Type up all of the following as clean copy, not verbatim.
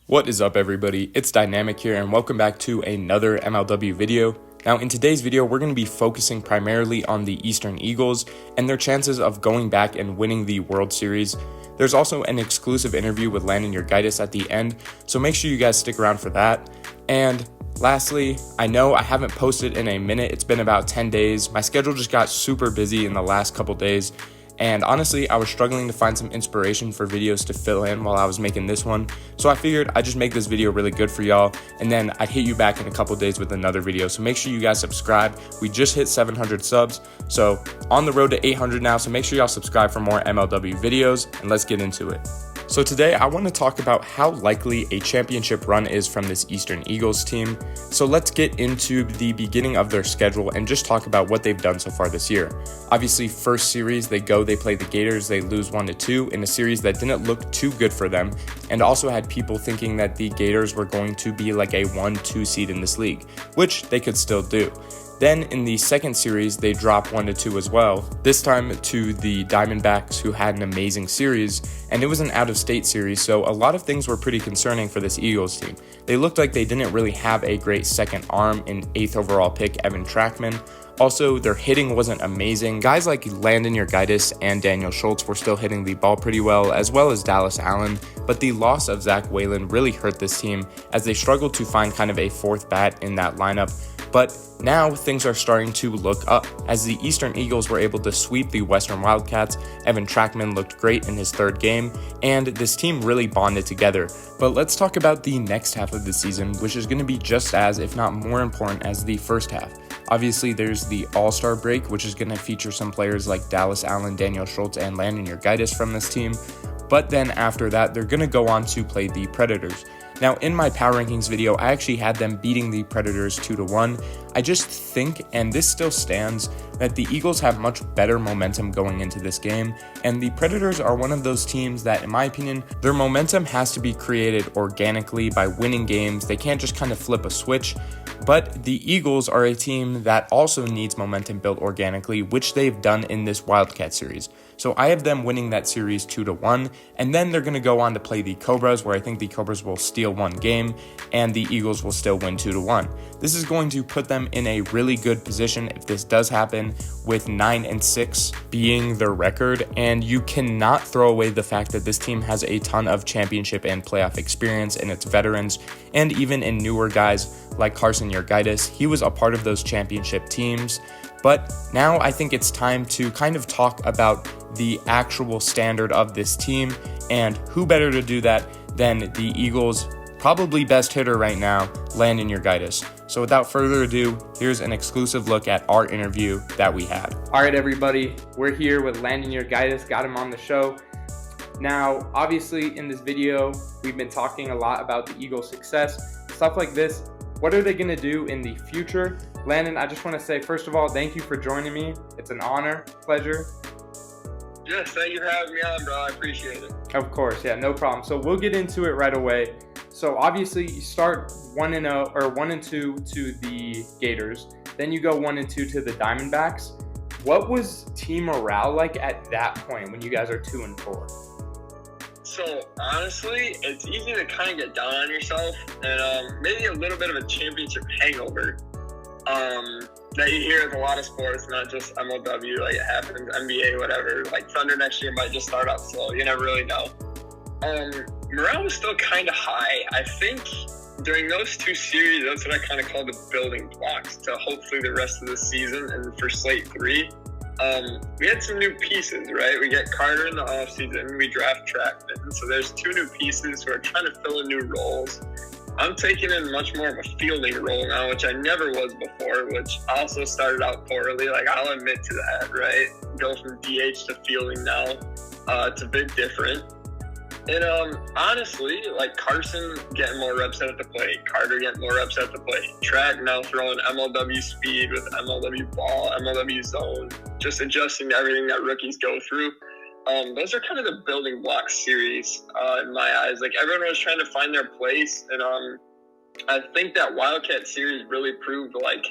What is up, everybody? It's Dynamic here, and welcome back to another MLW video. Now, in today's video, we're going to be focusing primarily on the Eastern Eagles and their chances of going back and winning the World Series. There's also an exclusive interview with Landen Yurgaites at the end, so make sure you guys stick around for that. And lastly, I know I haven't posted in a minute. It's been about 10 days. My schedule just got super busy in the last couple days. And honestly, I was struggling to find some inspiration for videos to fill in while I was making this one. So I figured I'd just make this video really good for y'all, and then I'd hit you back in a couple days with another video. So make sure you guys subscribe. We just hit 700 subs, so on the road to 800 now. So make sure y'all subscribe for more MLW videos, and let's get into it. So today I want to talk about how likely a championship run is from this Eastern Eagles team. So let's get into the beginning of their schedule and just talk about what they've done so far this year. Obviously, first series they play the Gators, they lose 1-2 in a series that didn't look too good for them, and also had people thinking that the Gators were going to be like a 1-2 seed in this league, which they could still do. Then in the second series, they drop 1-2 as well, this time to the Diamondbacks, who had an amazing series, and it was an out-of-state series, so a lot of things were pretty concerning for this Eagles team. They looked like they didn't really have a great second arm in 8th overall pick Evan Trackman. Also, their hitting wasn't amazing. Guys like Landen Yurgaites and Daniel Schultz were still hitting the ball pretty well, as well as Dallas Allen, but the loss of Zach Whalen really hurt this team as they struggled to find kind of a fourth bat in that lineup. But now things are starting to look up, as the Eastern Eagles were able to sweep the Western Wildcats. Evan Trackman looked great in his third game, and this team really bonded together. But let's talk about the next half of the season, which is going to be just as, if not more important, as the first half. Obviously, there's the All-Star break, which is going to feature some players like Dallas Allen, Daniel Schultz, and Landen Yurgaites from this team. But then after that, they're going to go on to play the Predators. Now, in my power rankings video, I actually had them beating the Predators 2-1. I just think, and this still stands, that the Eagles have much better momentum going into this game, and the Predators are one of those teams that, in my opinion, their momentum has to be created organically by winning games. They can't just kind of flip a switch. But the Eagles are a team that also needs momentum built organically, which they've done in this Wildcat series. So I have them winning that series 2-1, and then they're going to go on to play the Cobras, where I think the Cobras will steal one game, and the Eagles will still win 2-1. This is going to put them in a really good position if this does happen, with 9-6 being their record, and you cannot throw away the fact that this team has a ton of championship and playoff experience in its veterans, and even in newer guys like Carson Yurgaites. He was a part of those championship teams. But now I think it's time to kind of talk about the actual standard of this team, and who better to do that than the Eagles' probably best hitter right now, Landen Yurgaites. So without further ado, here's an exclusive look at our interview that we had. All right, everybody, we're here with Landen Yurgaites, got him on the show. Now, obviously in this video, we've been talking a lot about the Eagles' success, stuff like this. What are they going to do in the future? Landen, I just want to say, first of all, thank you for joining me. It's an honor, pleasure. Yes, thank you for having me on, bro. I appreciate it. Of course, yeah, no problem. So we'll get into it right away. So obviously you start 1-0 or 1-2 to the Gators, then you go 1-2 to the Diamondbacks. What was team morale like at that point when you guys are 2-4? So honestly, it's easy to kind of get down on yourself, and maybe a little bit of a championship hangover that you hear with a lot of sports, not just MLW. Like, it happens, NBA, whatever. Like, Thunder next year might just start out slow. You never really know. Morale was still kind of high. I think during those two series, that's what I kind of call the building blocks to hopefully the rest of the season. And for Slate 3, we had some new pieces, right? We get Carter in the offseason, we draft Trackman. So there's two new pieces who are trying to fill in new roles. I'm taking in much more of a fielding role now, which I never was before, which also started out poorly. Like, I'll admit to that, right? Go from DH to fielding now. It's a bit different. And honestly, like, Carson getting more reps at the plate, Carter getting more reps at the plate, Track now throwing MLW speed with MLW ball, MLW zone, just adjusting to everything that rookies go through. Those are kind of the building block series in my eyes. Like, everyone was trying to find their place, and I think that Wildcat series really proved, like,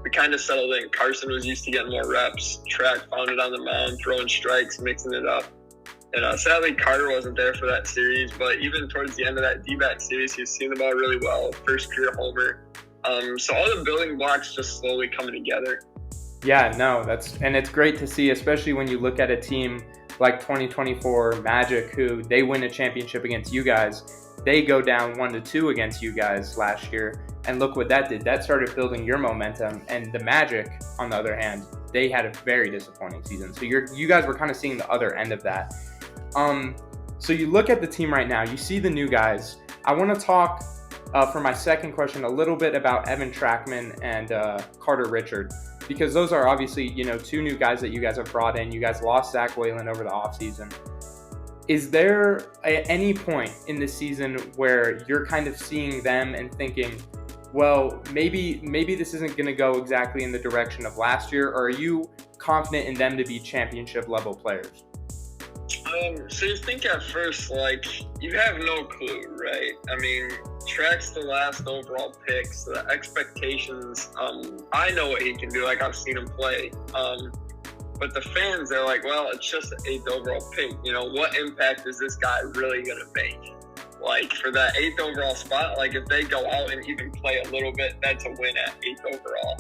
we kind of settled in. Carson was used to getting more reps. Track found it on the mound, throwing strikes, mixing it up. And sadly, Carter wasn't there for that series, but even towards the end of that D-back series, he was seeing the ball really well. First career homer. So all the building blocks just slowly coming together. Yeah, no, and it's great to see, especially when you look at a team like 2024 Magic, who they win a championship against you guys. They go down 1-2 against you guys last year, and look what that did. That started building your momentum. And the Magic, on the other hand, they had a very disappointing season. So you guys were kind of seeing the other end of that. So you look at the team right now, you see the new guys. I want to talk, for my second question, a little bit about Evan Trackman and Carter Richard, because those are obviously, two new guys that you guys have brought in. You guys lost Zach Whalen over the offseason. Is there any point in the season where you're kind of seeing them and thinking, well, maybe this isn't going to go exactly in the direction of last year, or are you confident in them to be championship level players? So you think at first, you have no clue, right? I mean, Track's the last overall pick, so the expectations, I know what he can do, I've seen him play. But the fans, they're like, well, it's just an 8th overall pick. What impact is this guy really going to make? For that 8th overall spot, if they go out and even play a little bit, that's a win at 8th overall.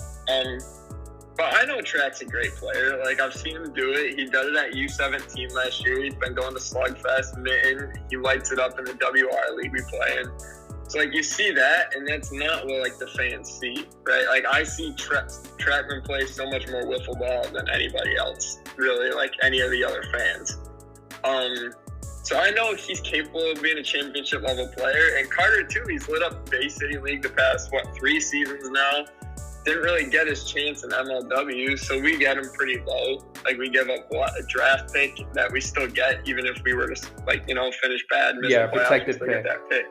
But I know Track's a great player. I've seen him do it. He did it at U17 last year. He's been going to Slugfest, Mitten. He lights it up in the WR League we play in. So, you see that, and that's not what, the fans see, right? I see Trackman play so much more wiffle ball than anybody else, really, any of the other fans. So I know he's capable of being a championship-level player. And Carter, too, he's lit up Bay City League the past, 3 seasons now. Didn't really get his chance in MLW, so we get him pretty low. We give up a draft pick that we still get, even if we were to, finish bad, miss a playoff, protected pick. Get that pick.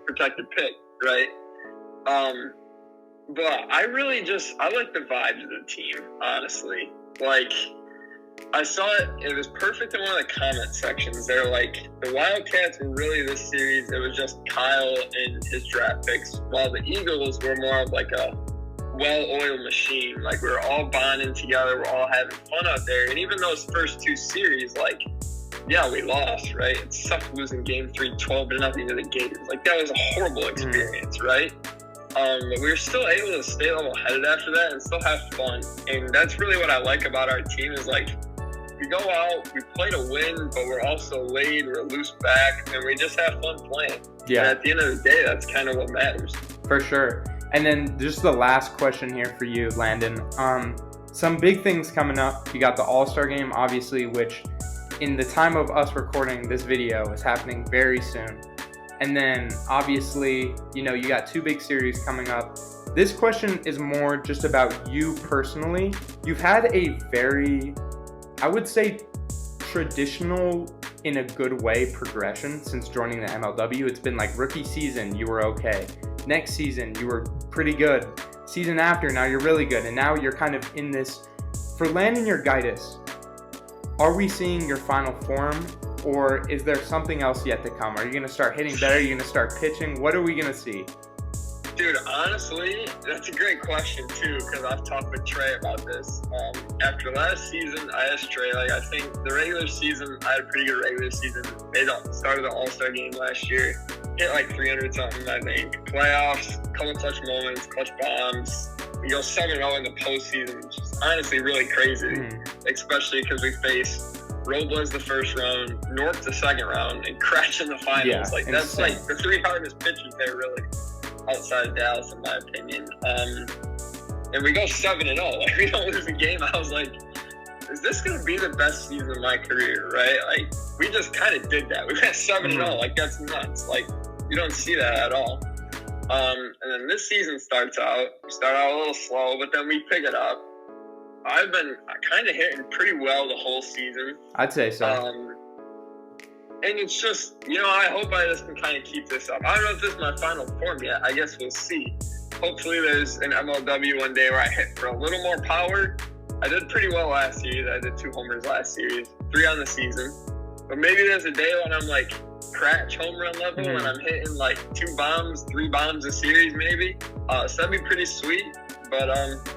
Protected pick, right? But I really I like the vibes of the team, honestly. I saw it was perfect in one of the comment sections. They're the Wildcats were really this series, it was just Kyle and his draft picks, while the Eagles were more of a well-oiled machine. We were all bonding together, we're all having fun out there. And even those first 2 series, yeah, we lost, right? It sucked losing game 3, 12-0 to the Gators. That was a horrible experience, right? But we were still able to stay level-headed after that and still have fun. And that's really what I like about our team is, we go out, we play to win, but we're also laid, we're loose back, and we just have fun playing. Yeah. And at the end of the day, that's kind of what matters. For sure. And then just the last question here for you, Landen. Some big things coming up. You got the All-Star Game, obviously, which in the time of us recording this video is happening very soon. And then obviously, you got 2 big series coming up. This question is more just about you personally. You've had a very, I would say, traditional, in a good way, progression since joining the MLW. It's been rookie season, you were okay. Next season, you were pretty good. Season after, now you're really good. And now you're kind of in this. For Landen Yurgaites, are we seeing your final form, or is there something else yet to come? Are you going to start hitting better? Are you going to start pitching? What are we going to see? Dude, honestly, that's a great question, too, because I've talked with Trey about this. After last season, I asked Trey, I think the regular season, I had a pretty good regular season. They started the All-Star Game last year, hit 300-something, I think. Playoffs, couple clutch moments, clutch bombs. We go 7-0 in the postseason, which is honestly really crazy, especially because we face Robles the first round, North the second round, and Crash in the finals. Yeah, that's the 3 hardest pitchers there, really, outside of Dallas, in my opinion. And we go 7-0. We don't lose a game. I was like, is this going to be the best season of my career, right? We just kind of did that. We went 7-0. That's nuts. You don't see that at all. And then this season starts out. We start out a little slow, but then we pick it up. I've been kind of hitting pretty well the whole season. I'd say so. And it's just, I hope I just can kind of keep this up. I don't know if this is my final form yet. I guess we'll see. Hopefully there's an MLW one day where I hit for a little more power. I did pretty well last series. I did 2 homers last series, 3 on the season. But maybe there's a day when I'm Cratch home run level and I'm hitting 2 bombs, 3 bombs a series maybe. So that'd be pretty sweet. But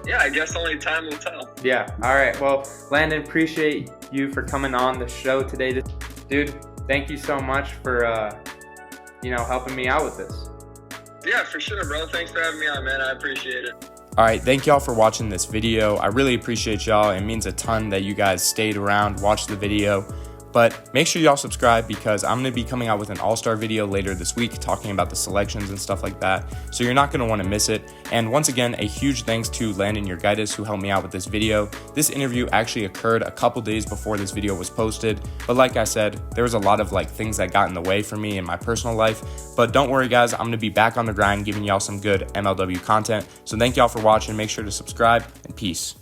yeah, I guess only time will tell. Yeah. All right. Well, Landen, appreciate you for coming on the show today. Dude, thank you so much for, helping me out with this. Yeah, for sure, bro. Thanks for having me on, man. I appreciate it. All right, thank y'all for watching this video. I really appreciate y'all. It means a ton that you guys stayed around, watched the video. But make sure y'all subscribe because I'm going to be coming out with an all-star video later this week talking about the selections and stuff like that. So you're not going to want to miss it. And once again, a huge thanks to Landen Yurgaites who helped me out with this video. This interview actually occurred a couple days before this video was posted. But like I said, there was a lot of things that got in the way for me in my personal life. But don't worry guys, I'm going to be back on the grind giving y'all some good MLW content. So thank y'all for watching. Make sure to subscribe and peace.